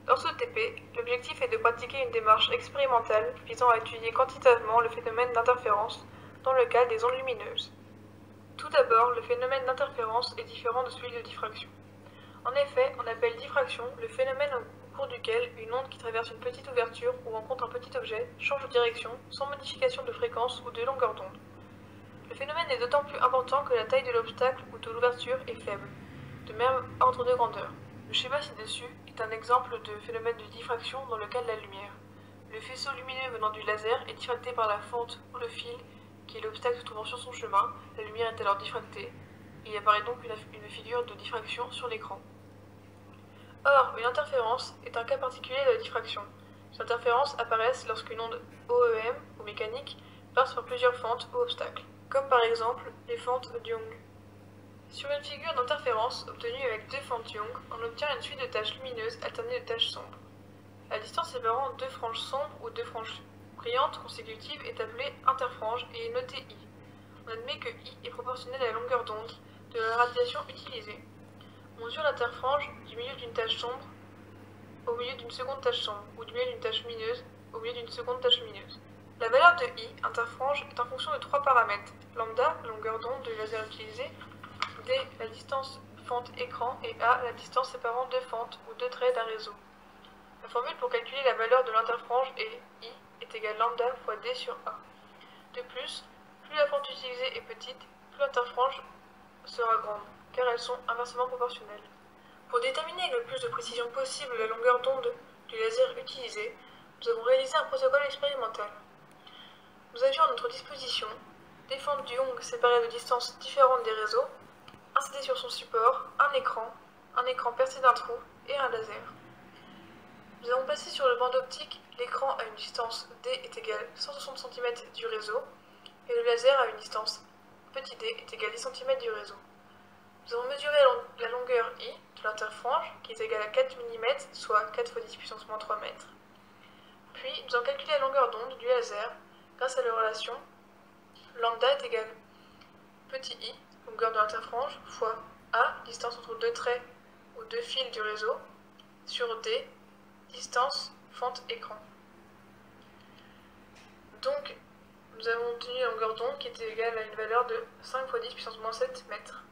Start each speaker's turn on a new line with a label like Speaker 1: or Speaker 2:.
Speaker 1: Dans ce TP, l'objectif est de pratiquer une démarche expérimentale visant à étudier quantitativement le phénomène d'interférence dans le cas des ondes lumineuses. Tout d'abord, le phénomène d'interférence est différent de celui de diffraction. En effet, on appelle diffraction le phénomène au cours duquel une onde qui traverse une petite ouverture ou rencontre un petit objet change de direction sans modification de fréquence ou de longueur d'onde. Le phénomène est d'autant plus important que la taille de l'obstacle ou de l'ouverture est faible, de même ordre de grandeur. Le schéma ci-dessus est un exemple de phénomène de diffraction dans le cas de la lumière. Le faisceau lumineux venant du laser est diffracté par la fente ou le fil qui est l'obstacle se trouvant sur son chemin. La lumière est alors diffractée et il apparaît donc une figure de diffraction sur l'écran. Or, une interférence est un cas particulier de la diffraction. Ces interférences apparaissent lorsqu'une onde OEM ou mécanique passe par plusieurs fentes ou obstacles, comme par exemple les fentes Young. Sur une figure d'interférence obtenue avec deux fentes Young, on obtient une suite de taches lumineuses alternées de taches sombres. La distance séparant deux franges sombres ou deux franges brillantes consécutives est appelée interfrange et est notée I. On admet que I est proportionnel à la longueur d'onde de la radiation utilisée. On mesure l'interfrange du milieu d'une tache sombre au milieu d'une seconde tache sombre, ou du milieu d'une tache lumineuse au milieu d'une seconde tache lumineuse. La valeur de I, interfrange, est en fonction de trois paramètres: lambda, la longueur d'onde du laser utilisé, D, la distance fente écran, et A, la distance séparant deux fentes ou deux traits d'un réseau. La formule pour calculer la valeur de l'interfrange est I est égal à lambda fois D sur A. De plus la fente utilisée est petite, plus l'interfrange sera grande, car elles sont inversement proportionnelles. Pour déterminer avec le plus de précision possible la longueur d'onde du laser utilisé, nous avons réalisé un protocole expérimental. Nous avions à notre disposition des fentes Young séparées de distances différentes des réseaux, installées sur son support, un écran percé d'un trou et un laser. Nous avons placé sur le banc d'optique l'écran à une distance D est égale 160 cm du réseau et le laser à une distance petit d est égal à 10 cm du réseau. Nous avons mesuré la longueur I de l'interfrange qui est égale à 4 mm, soit 4 fois 10 puissance moins 3 mètres. Puis nous avons calculé la longueur d'onde du laser grâce à la relation lambda est égal petit i, longueur de l'interfrange, fois A, distance entre deux traits ou deux fils du réseau, sur D, distance fente écran. Donc, nous avons obtenu la longueur d'onde qui était égale à une valeur de 5 fois 10 puissance moins 7 mètres.